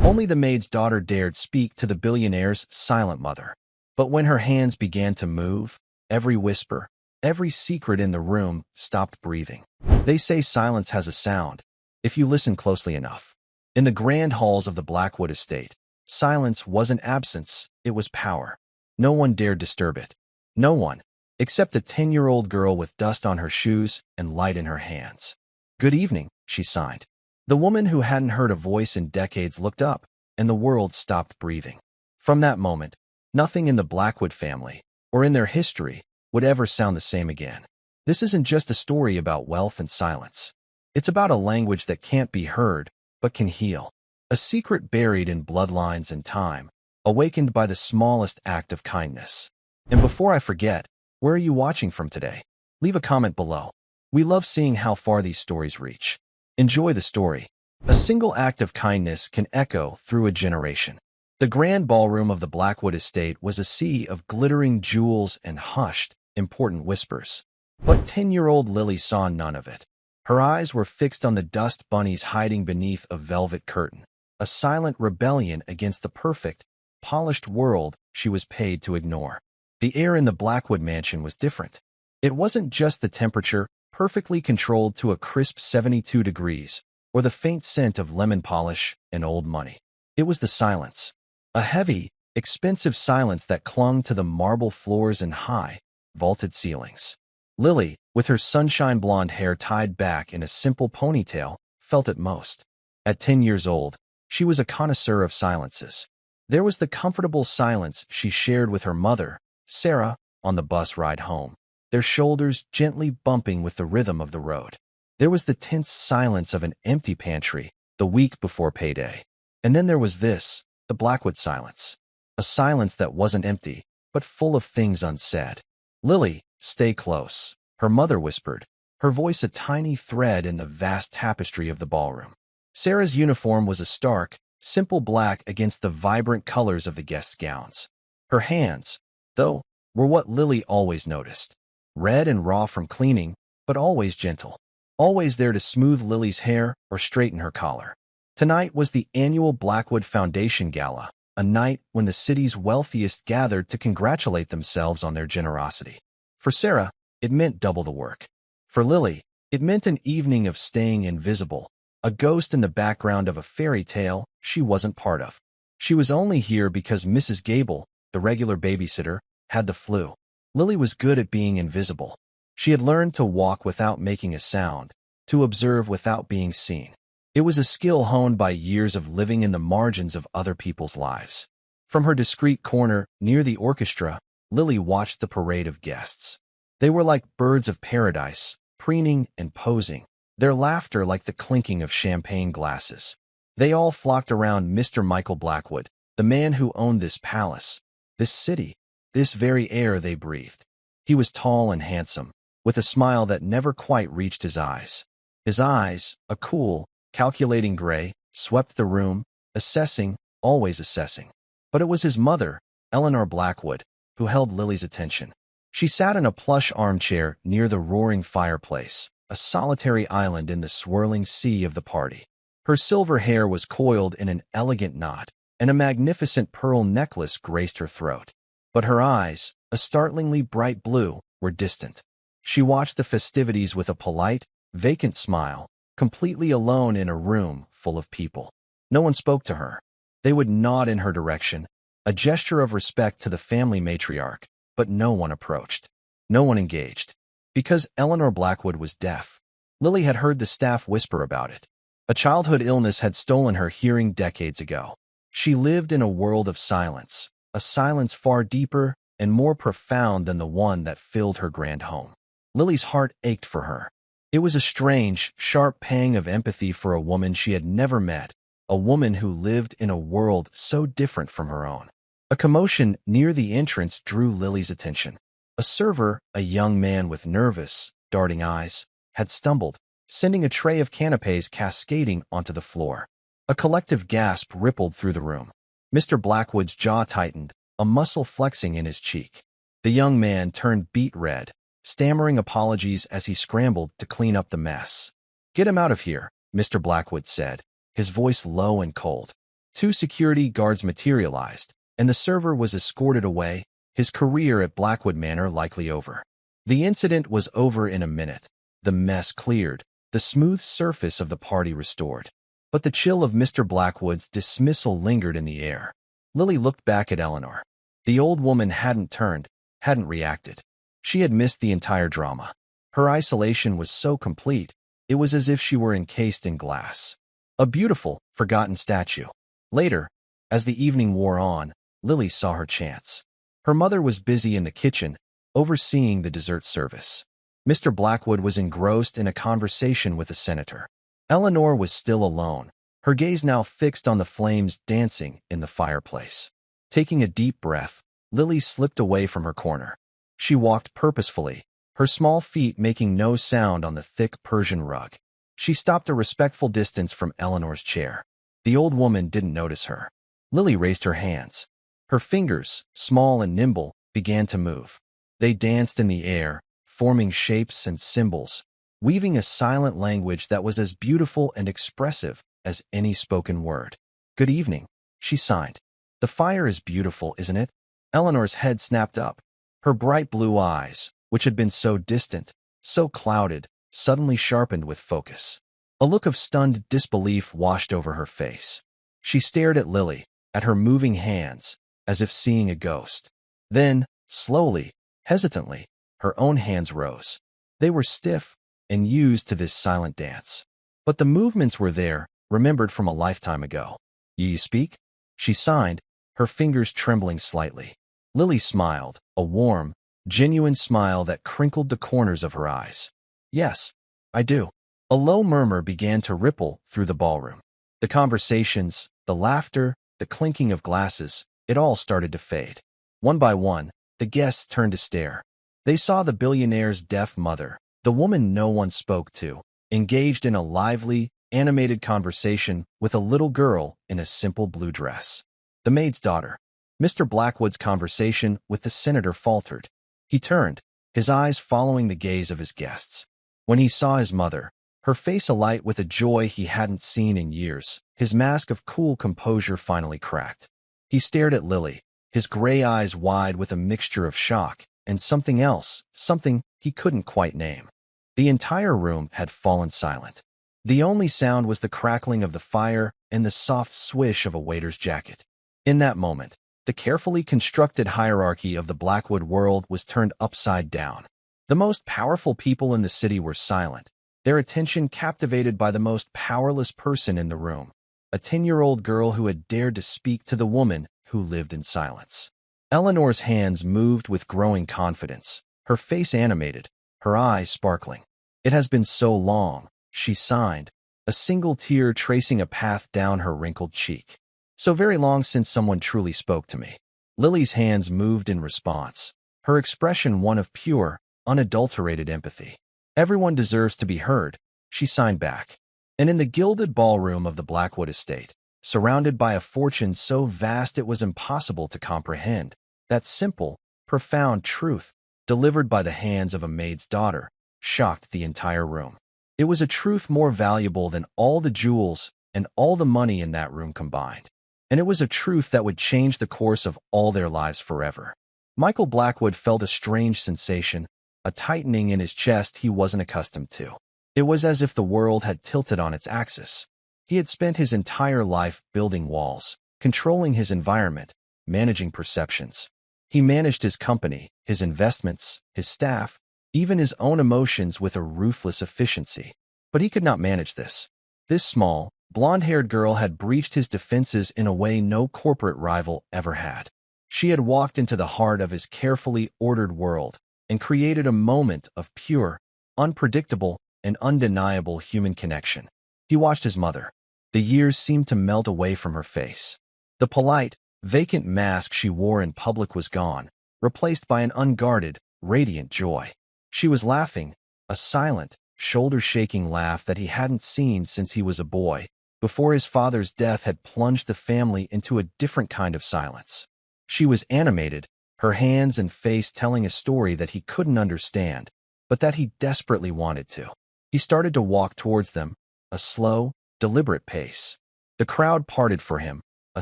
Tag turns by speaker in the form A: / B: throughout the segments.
A: Only the maid's daughter dared speak to the billionaire's silent mother. But when her hands began to move, every whisper, every secret in the room stopped breathing. They say silence has a sound, if you listen closely enough. In the grand halls of the Blackwood estate, silence wasn't absence, it was power. No one dared disturb it. No one, except a 10-year-old girl with dust on her shoes and light in her hands. "Good evening," she signed. The woman who hadn't heard a voice in decades looked up, and the world stopped breathing. From that moment, nothing in the Blackwood family, or in their history, would ever sound the same again. This isn't just a story about wealth and silence. It's about a language that can't be heard, but can heal. A secret buried in bloodlines and time, awakened by the smallest act of kindness. And before I forget, where are you watching from today? Leave a comment below. We love seeing how far these stories reach. Enjoy the story. A single act of kindness can echo through a generation. The grand ballroom of the Blackwood estate was a sea of glittering jewels and hushed, important whispers. But 10-year-old Lily saw none of it. Her eyes were fixed on the dust bunnies hiding beneath a velvet curtain, a silent rebellion against the perfect, polished world she was paid to ignore. The air in the Blackwood mansion was different. It wasn't just the temperature, perfectly controlled to a crisp 72 degrees, or the faint scent of lemon polish and old money. It was the silence. A heavy, expensive silence that clung to the marble floors and high, vaulted ceilings. Lily, with her sunshine blonde hair tied back in a simple ponytail, felt it most. At 10 years old, she was a connoisseur of silences. There was the comfortable silence she shared with her mother, Sarah, on the bus ride home, their shoulders gently bumping with the rhythm of the road. There was the tense silence of an empty pantry the week before payday. And then there was this, the Blackwood silence. A silence that wasn't empty, but full of things unsaid. "Lily, stay close," her mother whispered, her voice a tiny thread in the vast tapestry of the ballroom. Sarah's uniform was a stark, simple black against the vibrant colors of the guests' gowns. Her hands, though, were what Lily always noticed. Red and raw from cleaning, but always gentle. Always there to smooth Lily's hair or straighten her collar. Tonight was the annual Blackwood Foundation Gala, a night when the city's wealthiest gathered to congratulate themselves on their generosity. For Sarah, it meant double the work. For Lily, it meant an evening of staying invisible, a ghost in the background of a fairy tale she wasn't part of. She was only here because Mrs. Gable, the regular babysitter, had the flu. Lily was good at being invisible. She had learned to walk without making a sound, to observe without being seen. It was a skill honed by years of living in the margins of other people's lives. From her discreet corner near the orchestra, Lily watched the parade of guests. They were like birds of paradise, preening and posing, their laughter like the clinking of champagne glasses. They all flocked around Mr. Michael Blackwood, the man who owned this palace, this city, this very air they breathed. He was tall and handsome, with a smile that never quite reached his eyes. His eyes, a cool, calculating gray, swept the room, assessing, always assessing. But it was his mother, Eleanor Blackwood, who held Lily's attention. She sat in a plush armchair near the roaring fireplace, a solitary island in the swirling sea of the party. Her silver hair was coiled in an elegant knot, and a magnificent pearl necklace graced her throat. But her eyes, a startlingly bright blue, were distant. She watched the festivities with a polite, vacant smile, completely alone in a room full of people. No one spoke to her. They would nod in her direction, a gesture of respect to the family matriarch, but no one approached. No one engaged. Because Eleanor Blackwood was deaf. Lily had heard the staff whisper about it. A childhood illness had stolen her hearing decades ago. She lived in a world of silence, a silence far deeper and more profound than the one that filled her grand home. Lily's heart ached for her. It was a strange, sharp pang of empathy for a woman she had never met, a woman who lived in a world so different from her own. A commotion near the entrance drew Lily's attention. A server, a young man with nervous, darting eyes, had stumbled, sending a tray of canapes cascading onto the floor. A collective gasp rippled through the room. Mr. Blackwood's jaw tightened, a muscle flexing in his cheek. The young man turned beet red, stammering apologies as he scrambled to clean up the mess. "Get him out of here," Mr. Blackwood said, his voice low and cold. Two security guards materialized, and the server was escorted away, his career at Blackwood Manor likely over. The incident was over in a minute. The mess cleared, the smooth surface of the party restored. But the chill of Mr. Blackwood's dismissal lingered in the air. Lily looked back at Eleanor. The old woman hadn't turned, hadn't reacted. She had missed the entire drama. Her isolation was so complete, it was as if she were encased in glass. A beautiful, forgotten statue. Later, as the evening wore on, Lily saw her chance. Her mother was busy in the kitchen, overseeing the dessert service. Mr. Blackwood was engrossed in a conversation with the senator. Eleanor was still alone, her gaze now fixed on the flames dancing in the fireplace. Taking a deep breath, Lily slipped away from her corner. She walked purposefully, her small feet making no sound on the thick Persian rug. She stopped a respectful distance from Eleanor's chair. The old woman didn't notice her. Lily raised her hands. Her fingers, small and nimble, began to move. They danced in the air, forming shapes and symbols, weaving a silent language that was as beautiful and expressive as any spoken word. "Good evening," she sighed. "The fire is beautiful, isn't it?" Eleanor's head snapped up. Her bright blue eyes, which had been so distant, so clouded, suddenly sharpened with focus. A look of stunned disbelief washed over her face. She stared at Lily, at her moving hands, as if seeing a ghost. Then, slowly, hesitantly, her own hands rose. They were stiff and used to this silent dance. But the movements were there, remembered from a lifetime ago. "You speak?" She signed, her fingers trembling slightly. Lily smiled, a warm, genuine smile that crinkled the corners of her eyes. "Yes, I do." A low murmur began to ripple through the ballroom. The conversations, the laughter, the clinking of glasses, it all started to fade. One by one, the guests turned to stare. They saw the billionaire's deaf mother, the woman no one spoke to, engaged in a lively, animated conversation with a little girl in a simple blue dress. The maid's daughter. Mr. Blackwood's conversation with the senator faltered. He turned, his eyes following the gaze of his guests. When he saw his mother, her face alight with a joy he hadn't seen in years, his mask of cool composure finally cracked. He stared at Lily, his gray eyes wide with a mixture of shock and something else, something he couldn't quite name. The entire room had fallen silent. The only sound was the crackling of the fire and the soft swish of a waiter's jacket. In that moment, the carefully constructed hierarchy of the Blackwood world was turned upside down. The most powerful people in the city were silent, their attention captivated by the most powerless person in the room, a 10-year-old girl who had dared to speak to the woman who lived in silence. Eleanor's hands moved with growing confidence, her face animated, her eyes sparkling. "It has been so long," she signed, a single tear tracing a path down her wrinkled cheek. "So very long since someone truly spoke to me." Lily's hands moved in response, her expression one of pure, unadulterated empathy. "Everyone deserves to be heard," she signed back. And in the gilded ballroom of the Blackwood estate, surrounded by a fortune so vast it was impossible to comprehend, that simple, profound truth, delivered by the hands of a maid's daughter, shocked the entire room. It was a truth more valuable than all the jewels and all the money in that room combined. And it was a truth that would change the course of all their lives forever. Michael Blackwood felt a strange sensation, a tightening in his chest he wasn't accustomed to. It was as if the world had tilted on its axis. He had spent his entire life building walls, controlling his environment, managing perceptions. He managed his company, his investments, his staff, even his own emotions with a ruthless efficiency. But he could not manage this. This small, blonde-haired girl had breached his defenses in a way no corporate rival ever had. She had walked into the heart of his carefully ordered world and created a moment of pure, unpredictable, and undeniable human connection. He watched his mother. The years seemed to melt away from her face. The polite, vacant mask she wore in public was gone, replaced by an unguarded, radiant joy. She was laughing, a silent, shoulder-shaking laugh that he hadn't seen since he was a boy, before his father's death had plunged the family into a different kind of silence. She was animated, her hands and face telling a story that he couldn't understand, but that he desperately wanted to. He started to walk towards them, a slow, deliberate pace. The crowd parted for him, a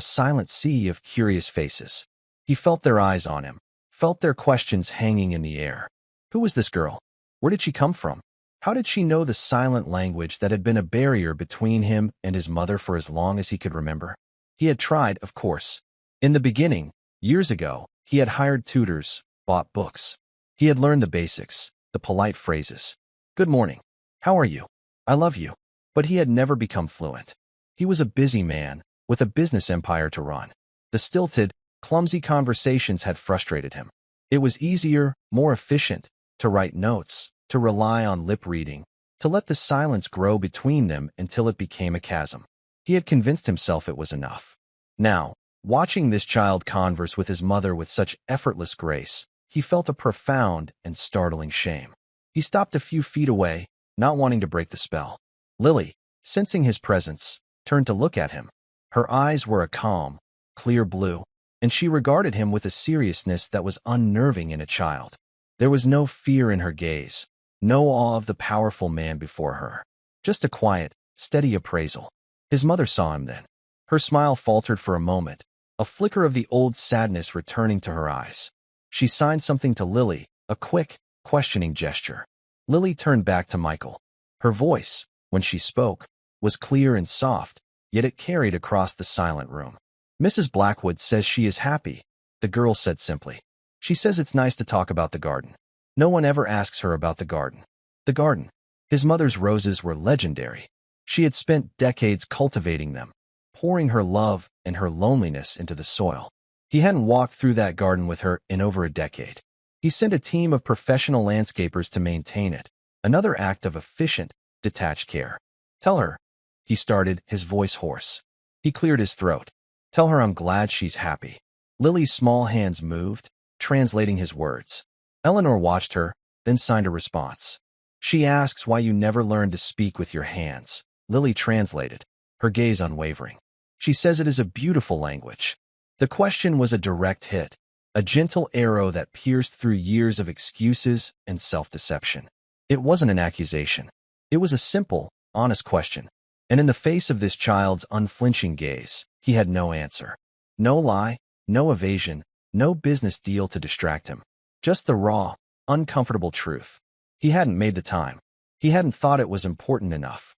A: silent sea of curious faces. He felt their eyes on him, felt their questions hanging in the air. Who was this girl? Where did she come from? How did she know the silent language that had been a barrier between him and his mother for as long as he could remember? He had tried, of course. In the beginning, years ago, he had hired tutors, bought books. He had learned the basics, the polite phrases. Good morning. How are you? I love you. But he had never become fluent. He was a busy man, with a business empire to run. The stilted, clumsy conversations had frustrated him. It was easier, more efficient, to write notes, to rely on lip reading, to let the silence grow between them until it became a chasm. He had convinced himself it was enough. Now, watching this child converse with his mother with such effortless grace, he felt a profound and startling shame. He stopped a few feet away, not wanting to break the spell. Lily, sensing his presence, turned to look at him. Her eyes were a calm, clear blue, and she regarded him with a seriousness that was unnerving in a child. There was no fear in her gaze, no awe of the powerful man before her, just a quiet, steady appraisal. His mother saw him then. Her smile faltered for a moment, a flicker of the old sadness returning to her eyes. She signed something to Lily, a quick, questioning gesture. Lily turned back to Michael. Her voice, when she spoke, was clear and soft, yet it carried across the silent room. Mrs. Blackwood says she is happy, the girl said simply. She says it's nice to talk about the garden. No one ever asks her about the garden. The garden. His mother's roses were legendary. She had spent decades cultivating them, pouring her love and her loneliness into the soil. He hadn't walked through that garden with her in over a decade. He sent a team of professional landscapers to maintain it, another act of efficient, detached care. Tell her, he started, his voice hoarse. He cleared his throat. Tell her I'm glad she's happy. Lily's small hands moved, translating his words. Eleanor watched her, then signed a response. She asks why you never learned to speak with your hands. Lily translated, her gaze unwavering. She says it is a beautiful language. The question was a direct hit, a gentle arrow that pierced through years of excuses and self-deception. It wasn't an accusation. It was a simple, honest question. And in the face of this child's unflinching gaze, he had no answer. No lie, no evasion, no business deal to distract him. Just the raw, uncomfortable truth. He hadn't made the time. He hadn't thought it was important enough.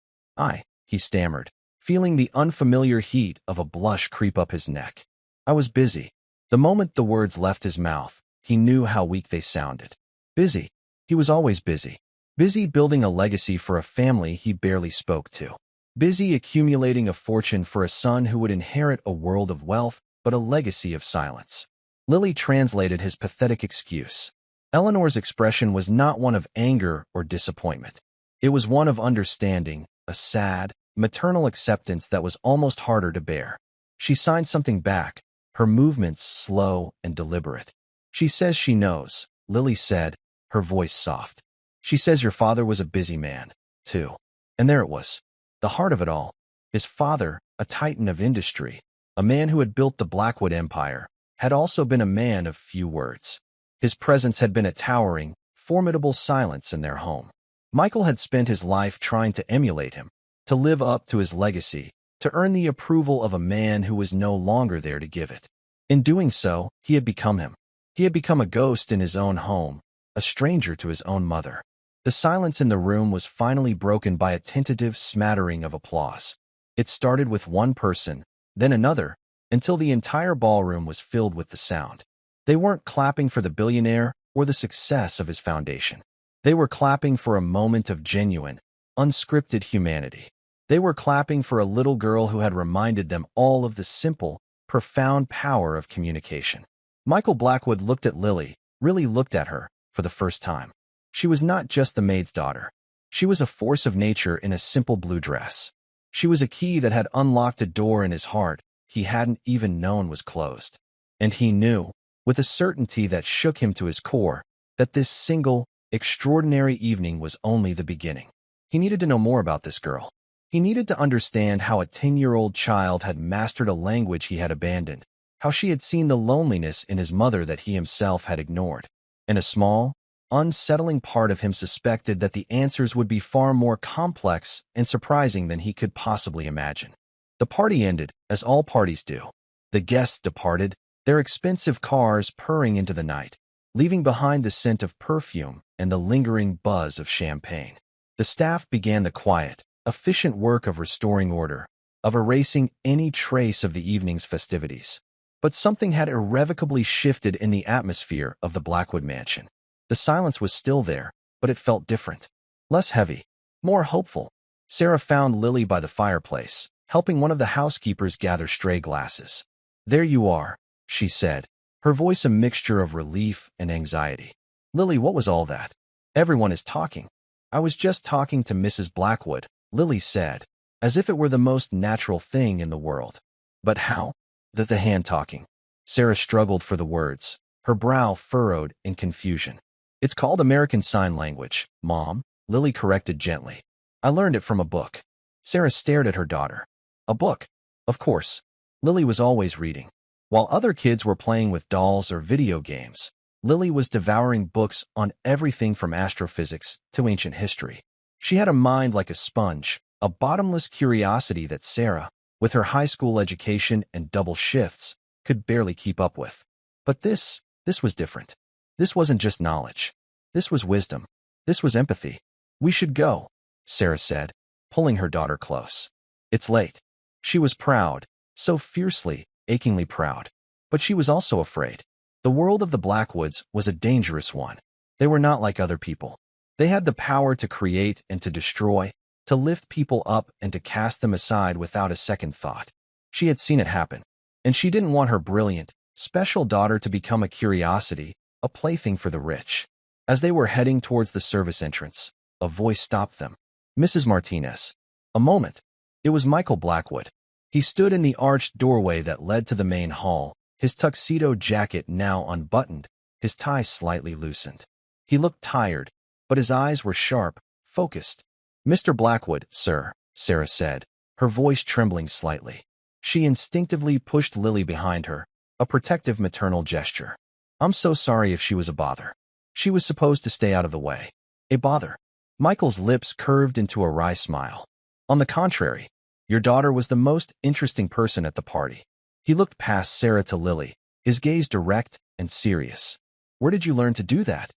A: He stammered, feeling the unfamiliar heat of a blush creep up his neck. I was busy. The moment the words left his mouth, he knew how weak they sounded. Busy. He was always busy. Busy building a legacy for a family he barely spoke to. Busy accumulating a fortune for a son who would inherit a world of wealth, but a legacy of silence. Lily translated his pathetic excuse. Eleanor's expression was not one of anger or disappointment. It was one of understanding, a sad, maternal acceptance that was almost harder to bear. She signed something back, her movements slow and deliberate. She says she knows, Lily said, her voice soft. She says your father was a busy man, too. And there it was. The heart of it all. His father, a titan of industry, a man who had built the Blackwood Empire, had also been a man of few words. His presence had been a towering, formidable silence in their home. Michael had spent his life trying to emulate him, to live up to his legacy, to earn the approval of a man who was no longer there to give it. In doing so, he had become him. He had become a ghost in his own home, a stranger to his own mother. The silence in the room was finally broken by a tentative smattering of applause. It started with one person, then another, until the entire ballroom was filled with the sound. They weren't clapping for the billionaire or the success of his foundation. They were clapping for a moment of genuine, unscripted humanity. They were clapping for a little girl who had reminded them all of the simple, profound power of communication. Michael Blackwood looked at Lily, really looked at her, for the first time. She was not just the maid's daughter. She was a force of nature in a simple blue dress. She was a key that had unlocked a door in his heart he hadn't even known was closed. And he knew, with a certainty that shook him to his core, that this single, extraordinary evening was only the beginning. He needed to know more about this girl. He needed to understand how a 10-year-old child had mastered a language he had abandoned, how she had seen the loneliness in his mother that he himself had ignored. And a small, unsettling part of him suspected that the answers would be far more complex and surprising than he could possibly imagine. The party ended, as all parties do, The guests departed, their expensive cars purring into the night, leaving behind the scent of perfume and the lingering buzz of champagne. The staff began the quiet, efficient work of restoring order, of erasing any trace of the evening's festivities. But something had irrevocably shifted in the atmosphere of the Blackwood mansion. The silence was still there, but it felt different. Less heavy, more hopeful. Sarah found Lily by the fireplace, helping one of the housekeepers gather stray glasses. "There you are," she said, her voice a mixture of relief and anxiety. "Lily, what was all that? Everyone is talking." "I was just talking to Mrs. Blackwood," Lily said, as if it were the most natural thing in the world. "But how?" The hand talking. Sarah struggled for the words, her brow furrowed in confusion. "It's called American Sign Language, Mom," Lily corrected gently. "I learned it from a book." Sarah stared at her daughter. A book? Of course. Lily was always reading. While other kids were playing with dolls or video games, Lily was devouring books on everything from astrophysics to ancient history. She had a mind like a sponge, a bottomless curiosity that Sarah, with her high school education and double shifts, could barely keep up with. But this was different. This wasn't just knowledge. This was wisdom. This was empathy. "We should go," Sarah said, pulling her daughter close. "It's late." She was proud, so fiercely, achingly proud. But she was also afraid. The world of the Blackwoods was a dangerous one. They were not like other people. They had the power to create and to destroy, to lift people up and to cast them aside without a second thought. She had seen it happen, and she didn't want her brilliant, special daughter to become a curiosity, a plaything for the rich. As they were heading towards the service entrance, a voice stopped them. "Mrs. Martinez." A moment. It was Michael Blackwood. He stood in the arched doorway that led to the main hall, his tuxedo jacket now unbuttoned, his tie slightly loosened. He looked tired, but his eyes were sharp, focused. "Mr. Blackwood, sir," Sarah said, her voice trembling slightly. She instinctively pushed Lily behind her, a protective maternal gesture. "I'm so sorry if she was a bother." She was supposed to stay out of the way. A bother. Michael's lips curved into a wry smile. "On the contrary, your daughter was the most interesting person at the party." He looked past Sarah to Lily, his gaze direct and serious. "Where did you learn to do that?"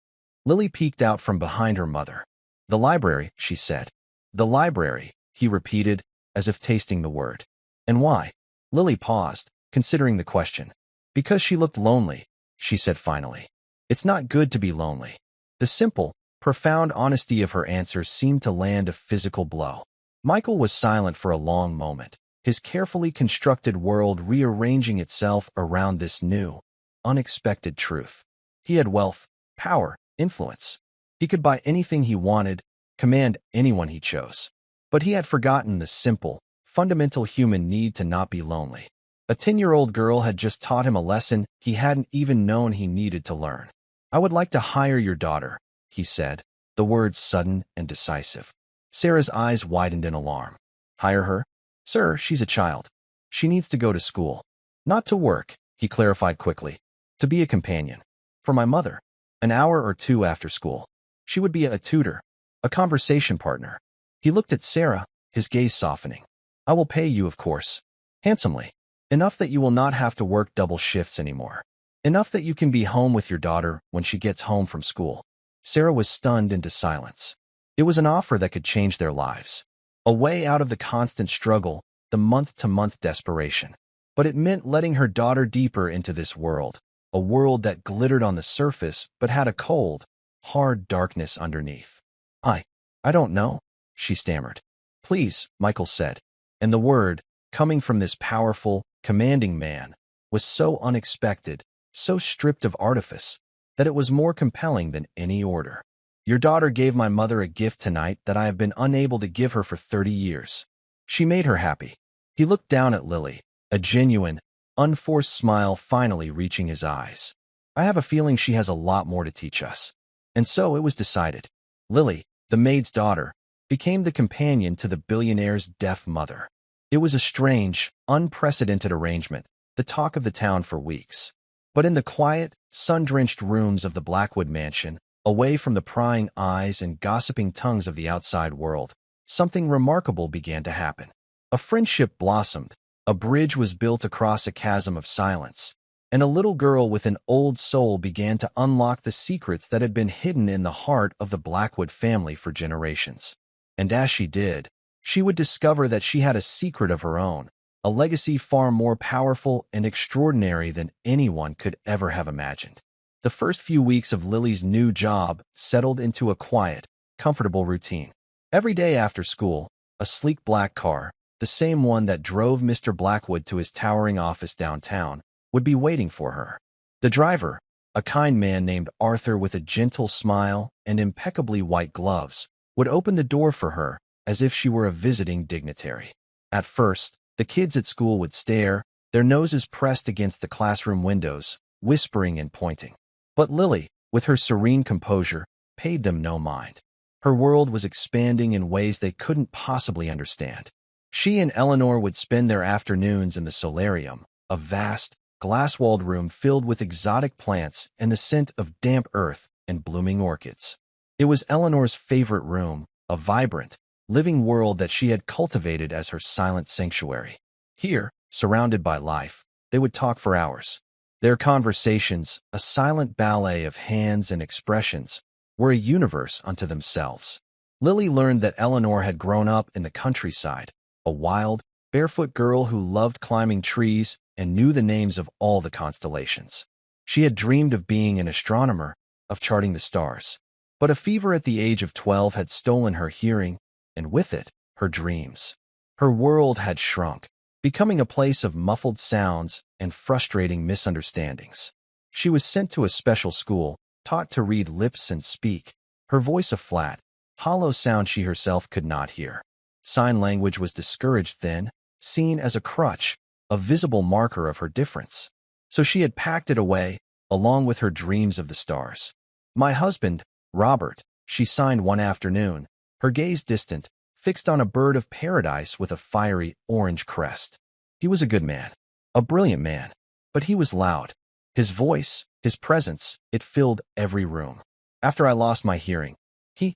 A: Lily peeked out from behind her mother. "The library," she said. "The library," he repeated, as if tasting the word. "And why?" Lily paused, considering the question. "Because she looked lonely," she said finally. "It's not good to be lonely." The simple, profound honesty of her answer seemed to land a physical blow. Michael was silent for a long moment, his carefully constructed world rearranging itself around this new, unexpected truth. He had wealth, power, influence. He could buy anything he wanted, command anyone he chose. But he had forgotten the simple, fundamental human need to not be lonely. A 10-year-old girl had just taught him a lesson he hadn't even known he needed to learn. "I would like to hire your daughter," he said, the words sudden and decisive. Sarah's eyes widened in alarm. "Hire her? Sir, she's a child. She needs to go to school." "Not to work," he clarified quickly. "To be a companion. For my mother. An hour or two after school. She would be a tutor, a conversation partner." He looked at Sarah, his gaze softening. "I will pay you, of course. Handsomely. Enough that you will not have to work double shifts anymore. Enough that you can be home with your daughter when she gets home from school." Sarah was stunned into silence. It was an offer that could change their lives. A way out of the constant struggle, the month-to-month desperation. But it meant letting her daughter deeper into this world, a world that glittered on the surface but had a cold, hard darkness underneath. I don't know," she stammered. "Please," Michael said. And the word, coming from this powerful, commanding man, was so unexpected, so stripped of artifice, that it was more compelling than any order. "Your daughter gave my mother a gift tonight that I have been unable to give her for 30 years. She made her happy." He looked down at Lily, a genuine, unforced smile finally reaching his eyes. "I have a feeling she has a lot more to teach us." And so it was decided. Lily, the maid's daughter, became the companion to the billionaire's deaf mother. It was a strange, unprecedented arrangement, the talk of the town for weeks. But in the quiet, sun-drenched rooms of the Blackwood mansion, away from the prying eyes and gossiping tongues of the outside world, something remarkable began to happen. A friendship blossomed, A bridge was built across a chasm of silence, and a little girl with an old soul began to unlock the secrets that had been hidden in the heart of the Blackwood family for generations. And as she did, she would discover that she had a secret of her own, a legacy far more powerful and extraordinary than anyone could ever have imagined. The first few weeks of Lily's new job settled into a quiet, comfortable routine. Every day after school, a sleek black car, the same one that drove Mr. Blackwood to his towering office downtown, would be waiting for her. The driver, a kind man named Arthur with a gentle smile and impeccably white gloves, would open the door for her as if she were a visiting dignitary. At first, the kids at school would stare, their noses pressed against the classroom windows, whispering and pointing. But Lily, with her serene composure, paid them no mind. Her world was expanding in ways they couldn't possibly understand. She and Eleanor would spend their afternoons in the solarium, a vast, glass-walled room filled with exotic plants and the scent of damp earth and blooming orchids. It was Eleanor's favorite room, a vibrant, living world that she had cultivated as her silent sanctuary. Here, surrounded by life, they would talk for hours. Their conversations, a silent ballet of hands and expressions, were a universe unto themselves. Lily learned that Eleanor had grown up in the countryside, a wild, barefoot girl who loved climbing trees and knew the names of all the constellations. She had dreamed of being an astronomer, of charting the stars. But a fever at the age of 12 had stolen her hearing, and with it, her dreams. Her world had shrunk, becoming a place of muffled sounds and frustrating misunderstandings. She was sent to a special school, taught to read lips and speak, her voice a flat, hollow sound she herself could not hear. Sign language was discouraged then, seen as a crutch, a visible marker of her difference. So she had packed it away, along with her dreams of the stars. My husband, Robert, she signed one afternoon, her gaze distant, fixed on a bird of paradise with a fiery orange crest. He was a good man, a brilliant man, but he was loud. His voice, his presence, it filled every room. After I lost my hearing, he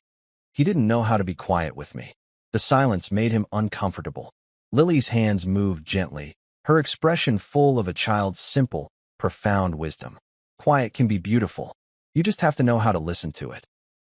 A: didn't know how to be quiet with me. The silence made him uncomfortable. Lily's hands moved gently, her expression full of a child's simple, profound wisdom. Quiet can be beautiful. You just have to know how to listen to it.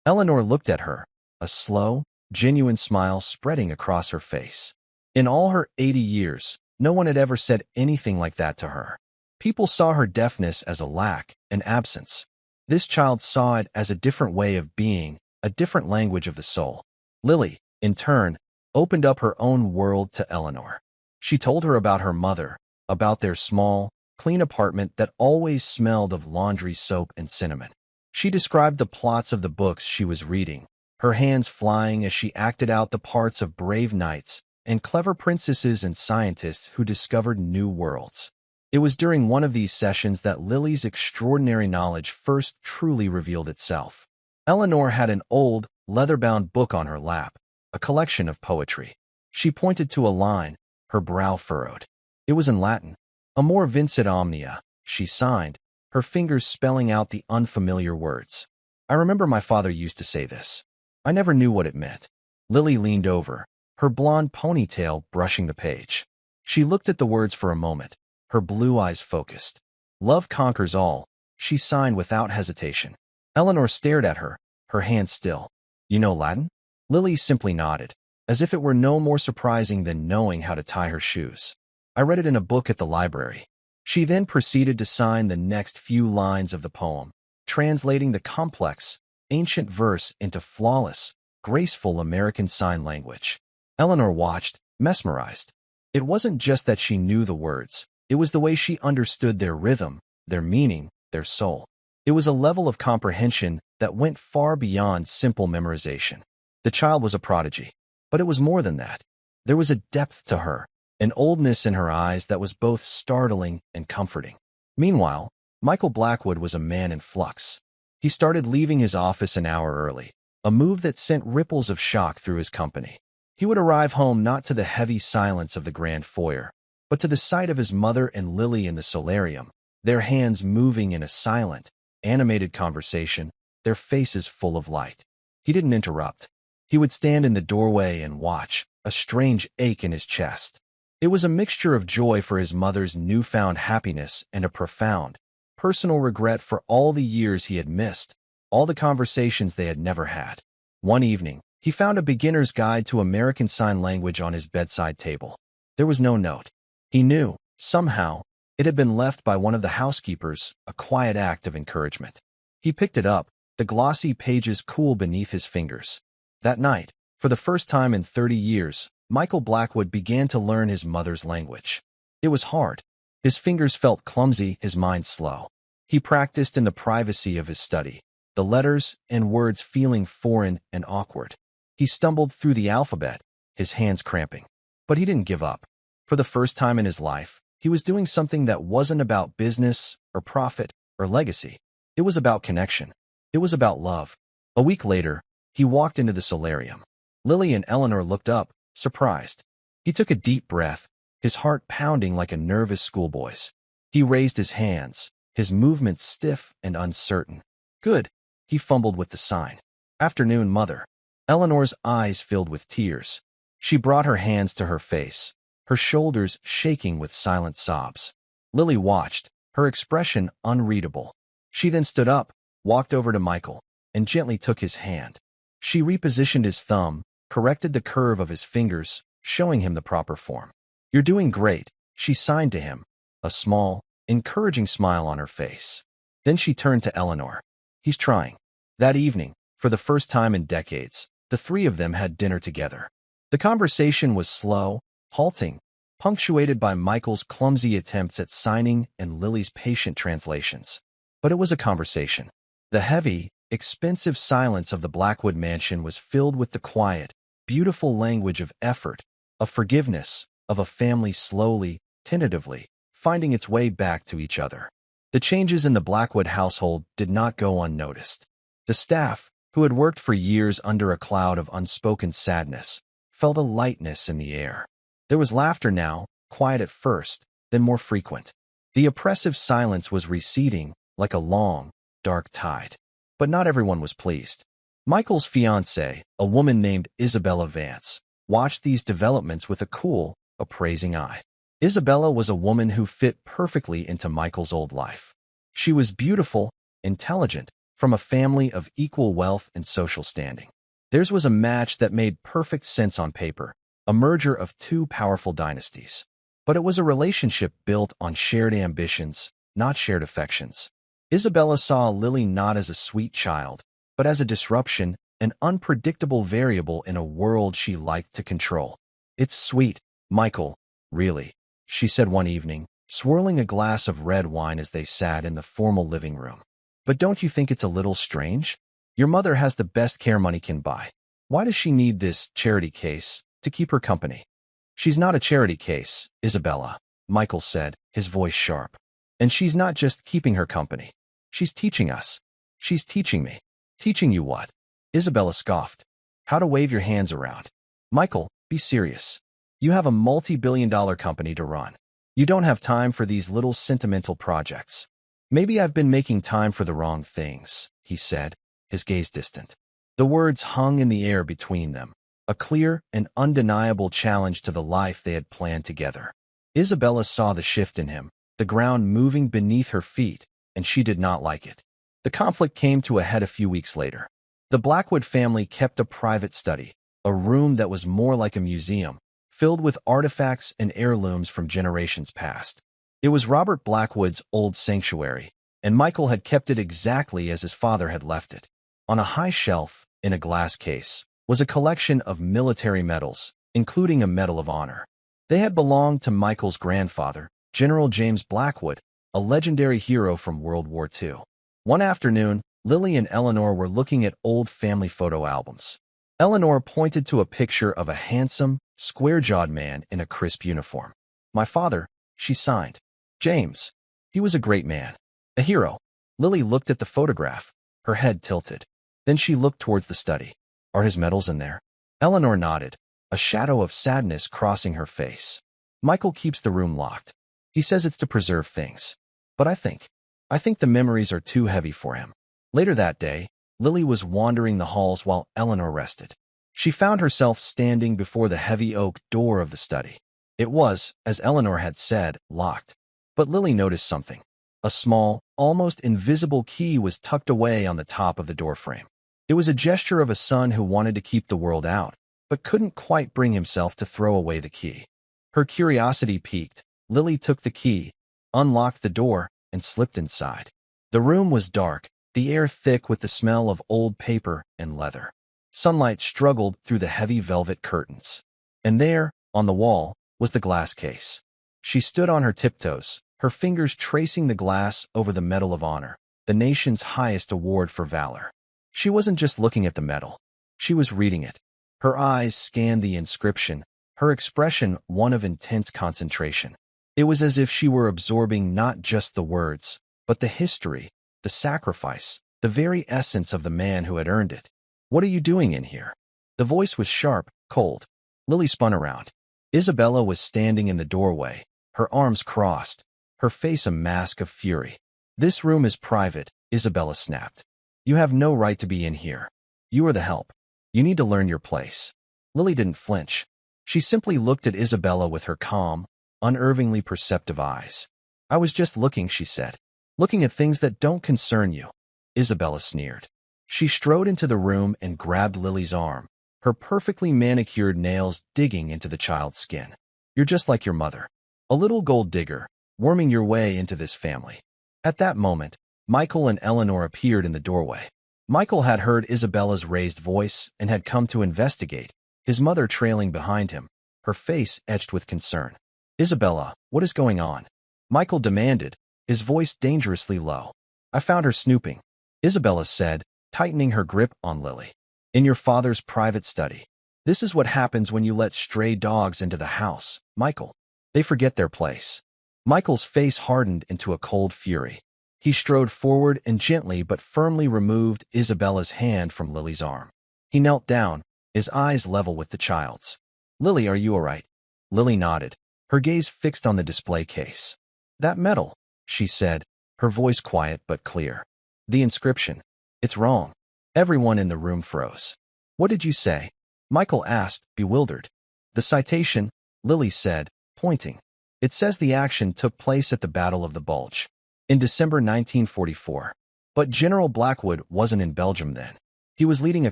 A: Eleanor looked at her, a slow, genuine smile spreading across her face. In all her 80 years, no one had ever said anything like that to her. People saw her deafness as a lack, an absence. This child saw it as a different way of being, a different language of the soul. Lily, in turn, opened up her own world to Eleanor. She told her about her mother, about their small, clean apartment that always smelled of laundry soap and cinnamon. She described the plots of the books she was reading, her hands flying as she acted out the parts of brave knights and clever princesses and scientists who discovered new worlds. It was during one of these sessions that Lily's extraordinary knowledge first truly revealed itself. Eleanor had an old, leather-bound book on her lap, a collection of poetry. She pointed to a line, her brow furrowed. It was in Latin. Amor vincit omnia, she signed, her fingers spelling out the unfamiliar words. I remember my father used to say this. I never knew what it meant. Lily leaned over, her blonde ponytail brushing the page. She looked at the words for a moment, her blue eyes focused. Love conquers all, she signed without hesitation. Eleanor stared at her, her hands still. You know Latin? Lily simply nodded, as if it were no more surprising than knowing how to tie her shoes. I read it in a book at the library. She then proceeded to sign the next few lines of the poem, translating the complex, ancient verse into flawless, graceful American Sign Language. Eleanor watched, mesmerized. It wasn't just that she knew the words, it was the way she understood their rhythm, their meaning, their soul. It was a level of comprehension that went far beyond simple memorization. The child was a prodigy, but it was more than that. There was a depth to her, an oldness in her eyes that was both startling and comforting. Meanwhile, Michael Blackwood was a man in flux. He started leaving his office an hour early, a move that sent ripples of shock through his company. He would arrive home not to the heavy silence of the grand foyer, but to the sight of his mother and Lily in the solarium, their hands moving in a silent, animated conversation, their faces full of light. He didn't interrupt. He would stand in the doorway and watch, a strange ache in his chest. It was a mixture of joy for his mother's newfound happiness and a profound, personal regret for all the years he had missed, all the conversations they had never had. One evening, he found a beginner's guide to American Sign Language on his bedside table. There was no note. He knew, somehow, it had been left by one of the housekeepers, a quiet act of encouragement. He picked it up, the glossy pages cool beneath his fingers. That night, for the first time in 30 years, Michael Blackwood began to learn his mother's language. It was hard. His fingers felt clumsy, his mind slow. He practiced in the privacy of his study, the letters and words feeling foreign and awkward. He stumbled through the alphabet, his hands cramping. But he didn't give up. For the first time in his life, he was doing something that wasn't about business or profit or legacy. It was about connection. It was about love. A week later, he walked into the solarium. Lily and Eleanor looked up, surprised. He took a deep breath, his heart pounding like a nervous schoolboy's. He raised his hands, his movements stiff and uncertain. Good. He fumbled with the sign. Afternoon, Mother. Eleanor's eyes filled with tears. She brought her hands to her face, her shoulders shaking with silent sobs. Lily watched, her expression unreadable. She then stood up, walked over to Michael, and gently took his hand. She repositioned his thumb, corrected the curve of his fingers, showing him the proper form. You're doing great, she signed to him, a small, encouraging smile on her face. Then she turned to Eleanor. He's trying. That evening, for the first time in decades, the three of them had dinner together. The conversation was slow, halting, punctuated by Michael's clumsy attempts at signing and Lily's patient translations. But it was a conversation. The heavy, expensive silence of the Blackwood mansion was filled with the quiet, beautiful language of effort, of forgiveness, of a family slowly, tentatively, finding its way back to each other. The changes in the Blackwood household did not go unnoticed. The staff, who had worked for years under a cloud of unspoken sadness, felt a lightness in the air. There was laughter now, quiet at first, then more frequent. The oppressive silence was receding, like a long, dark tide. But not everyone was pleased. Michael's fiancée, a woman named Isabella Vance, watched these developments with a cool, appraising eye. Isabella was a woman who fit perfectly into Michael's old life. She was beautiful, intelligent, from a family of equal wealth and social standing. Theirs was a match that made perfect sense on paper, a merger of two powerful dynasties. But it was a relationship built on shared ambitions, not shared affections. Isabella saw Lily not as a sweet child, but as a disruption, an unpredictable variable in a world she liked to control. It's sweet, Michael, really, she said one evening, swirling a glass of red wine as they sat in the formal living room. But don't you think it's a little strange? Your mother has the best care money can buy. Why does she need this charity case to keep her company? She's not a charity case, Isabella, Michael said, his voice sharp. And she's not just keeping her company. She's teaching us. She's teaching me. Teaching you what? Isabella scoffed. How to wave your hands around. Michael, be serious. You have a multi-billion-dollar company to run. You don't have time for these little sentimental projects. Maybe I've been making time for the wrong things, he said, his gaze distant. The words hung in the air between them, a clear and undeniable challenge to the life they had planned together. Isabella saw the shift in him, the ground moving beneath her feet, and she did not like it. The conflict came to a head a few weeks later. The Blackwood family kept a private study, a room that was more like a museum, filled with artifacts and heirlooms from generations past. It was Robert Blackwood's old sanctuary, and Michael had kept it exactly as his father had left it. On a high shelf, in a glass case, was a collection of military medals, including a Medal of Honor. They had belonged to Michael's grandfather, General James Blackwood, a legendary hero from World War II. One afternoon, Lily and Eleanor were looking at old family photo albums. Eleanor pointed to a picture of a handsome, square-jawed man in a crisp uniform. My father, she signed. James. He was a great man. A hero. Lily looked at the photograph, her head tilted. Then she looked towards the study. Are his medals in there? Eleanor nodded, a shadow of sadness crossing her face. Michael keeps the room locked. He says it's to preserve things. But I think the memories are too heavy for him. Later that day, Lily was wandering the halls while Eleanor rested. She found herself standing before the heavy oak door of the study. It was, as Eleanor had said, locked. But Lily noticed something. A small, almost invisible key was tucked away on the top of the doorframe. It was a gesture of a son who wanted to keep the world out, but couldn't quite bring himself to throw away the key. Her curiosity piqued. Lily took the key, unlocked the door, and slipped inside. The room was dark, the air thick with the smell of old paper and leather. Sunlight struggled through the heavy velvet curtains. And there, on the wall, was the glass case. She stood on her tiptoes, her fingers tracing the glass over the Medal of Honor, the nation's highest award for valor. She wasn't just looking at the medal. She was reading it. Her eyes scanned the inscription, her expression one of intense concentration. It was as if she were absorbing not just the words, but the history, the sacrifice, the very essence of the man who had earned it. "What are you doing in here?" The voice was sharp, cold. Lily spun around. Isabella was standing in the doorway, her arms crossed, her face a mask of fury. "This room is private," Isabella snapped. "You have no right to be in here. You are the help. You need to learn your place." Lily didn't flinch. She simply looked at Isabella with her calm, unervingly perceptive eyes. "I was just looking," she said. "Looking at things that don't concern you." Isabella sneered. She strode into the room and grabbed Lily's arm, her perfectly manicured nails digging into the child's skin. "You're just like your mother. A little gold digger, worming your way into this family." At that moment, Michael and Eleanor appeared in the doorway. Michael had heard Isabella's raised voice and had come to investigate, his mother trailing behind him, her face etched with concern. "Isabella, what is going on?" Michael demanded, his voice dangerously low. "I found her snooping," Isabella said, tightening her grip on Lily. "In your father's private study. This is what happens when you let stray dogs into the house, Michael. They forget their place." Michael's face hardened into a cold fury. He strode forward and gently but firmly removed Isabella's hand from Lily's arm. He knelt down, his eyes level with the child's. "Lily, are you all right?" Lily nodded, her gaze fixed on the display case. "That medal," she said, her voice quiet but clear. "The inscription. It's wrong." Everyone in the room froze. "What did you say?" Michael asked, bewildered. "The citation," Lily said, pointing. "It says the action took place at the Battle of the Bulge in December 1944. But General Blackwood wasn't in Belgium then. He was leading a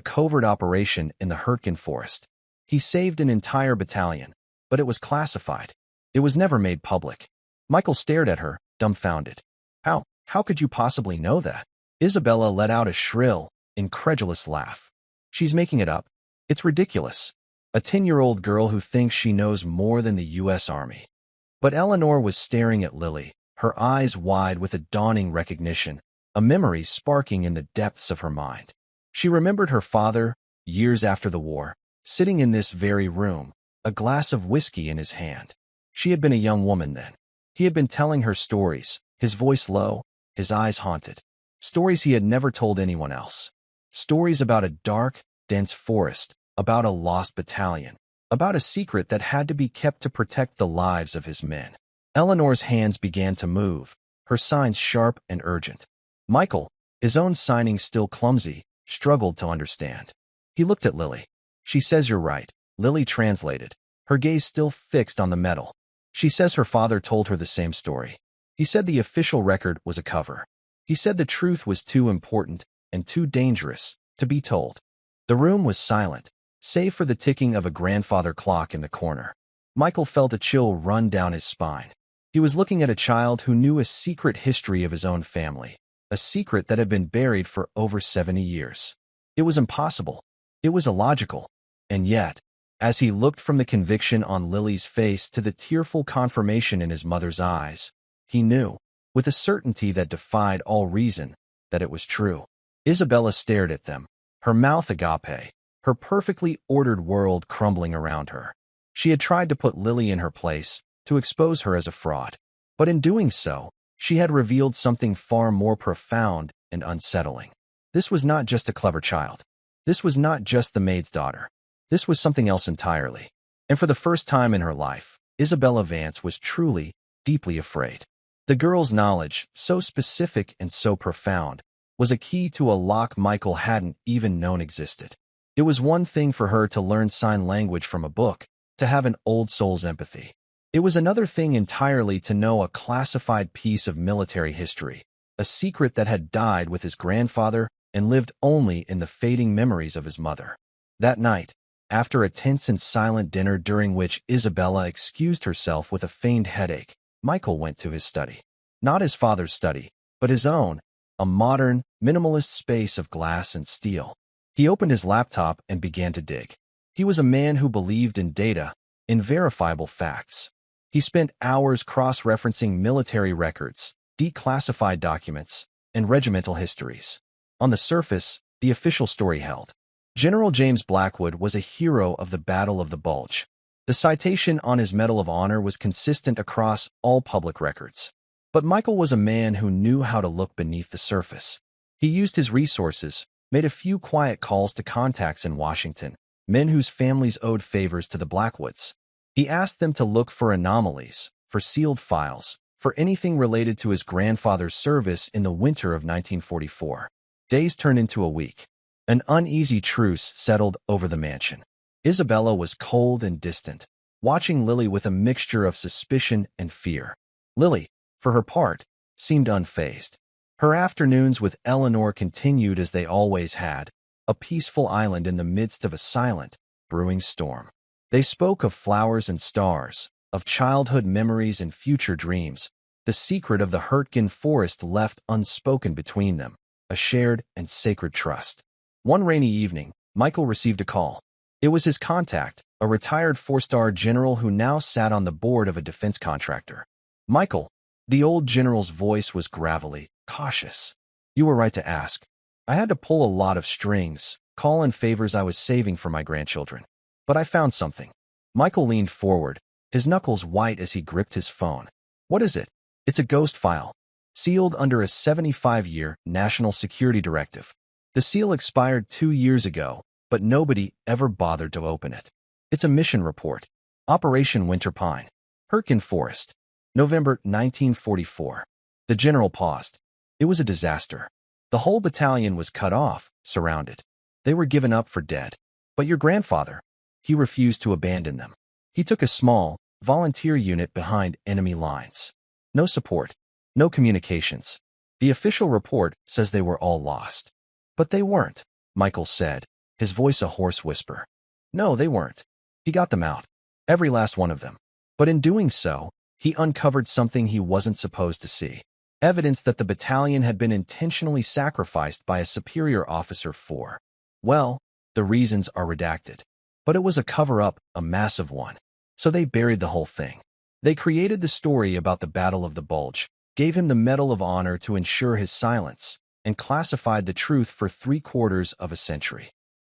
A: covert operation in the Hurtgen Forest. He saved an entire battalion, but it was classified. It was never made public." Michael stared at her, dumbfounded. How could you possibly know that?" Isabella let out a shrill, incredulous laugh. "She's making it up. It's ridiculous. A 10-year-old girl who thinks she knows more than the U.S. Army." But Eleanor was staring at Lily, her eyes wide with a dawning recognition, a memory sparking in the depths of her mind. She remembered her father, years after the war, sitting in this very room, a glass of whiskey in his hand. She had been a young woman then. He had been telling her stories, his voice low, his eyes haunted. Stories he had never told anyone else. Stories about a dark, dense forest, about a lost battalion, about a secret that had to be kept to protect the lives of his men. Eleanor's hands began to move, her signs sharp and urgent. Michael, his own signing still clumsy, struggled to understand. He looked at Lily. "She says you're right," Lily translated, her gaze still fixed on the medal. "She says her father told her the same story. He said the official record was a cover. He said the truth was too important and too dangerous to be told." The room was silent, save for the ticking of a grandfather clock in the corner. Michael felt a chill run down his spine. He was looking at a child who knew a secret history of his own family, a secret that had been buried for over 70 years. It was impossible. It was illogical. And yet, as he looked from the conviction on Lily's face to the tearful confirmation in his mother's eyes, he knew, with a certainty that defied all reason, that it was true. Isabella stared at them, her mouth agape, her perfectly ordered world crumbling around her. She had tried to put Lily in her place, to expose her as a fraud. But in doing so, she had revealed something far more profound and unsettling. This was not just a clever child. This was not just the maid's daughter. This was something else entirely. And for the first time in her life, Isabella Vance was truly, deeply afraid. The girl's knowledge, so specific and so profound, was a key to a lock Michael hadn't even known existed. It was one thing for her to learn sign language from a book, to have an old soul's empathy. It was another thing entirely to know a classified piece of military history, a secret that had died with his grandfather and lived only in the fading memories of his mother. That night, after a tense and silent dinner during which Isabella excused herself with a feigned headache, Michael went to his study. Not his father's study, but his own, a modern, minimalist space of glass and steel. He opened his laptop and began to dig. He was a man who believed in data, in verifiable facts. He spent hours cross-referencing military records, declassified documents, and regimental histories. On the surface, the official story held. General James Blackwood was a hero of the Battle of the Bulge. The citation on his Medal of Honor was consistent across all public records. But Michael was a man who knew how to look beneath the surface. He used his resources, made a few quiet calls to contacts in Washington, men whose families owed favors to the Blackwoods. He asked them to look for anomalies, for sealed files, for anything related to his grandfather's service in the winter of 1944. Days turned into a week. An uneasy truce settled over the mansion. Isabella was cold and distant, watching Lily with a mixture of suspicion and fear. Lily, for her part, seemed unfazed. Her afternoons with Eleanor continued as they always had, a peaceful island in the midst of a silent, brewing storm. They spoke of flowers and stars, of childhood memories and future dreams, the secret of the Hurtgen forest left unspoken between them, a shared and sacred trust. One rainy evening, Michael received a call. It was his contact, a retired four-star general who now sat on the board of a defense contractor. Michael, the old general's voice was gravelly, cautious. You were right to ask. I had to pull a lot of strings, call in favors I was saving for my grandchildren. But I found something. Michael leaned forward, his knuckles white as he gripped his phone. What is it? It's a ghost file, sealed under a 75-year national security directive. The seal expired 2 years ago, but nobody ever bothered to open it. It's a mission report. Operation Winter Pine. Hurtgen Forest. November 1944. The general paused. It was a disaster. The whole battalion was cut off, surrounded. They were given up for dead. But your grandfather, he refused to abandon them. He took a small, volunteer unit behind enemy lines. No support, no communications. The official report says they were all lost. But they weren't, Michael said, his voice a hoarse whisper. No, they weren't. He got them out. Every last one of them. But in doing so, he uncovered something he wasn't supposed to see. Evidence that the battalion had been intentionally sacrificed by a superior officer for, well, the reasons are redacted. But it was a cover-up, a massive one. So they buried the whole thing. They created the story about the Battle of the Bulge, gave him the Medal of Honor to ensure his silence, and classified the truth for 3/4 of a century.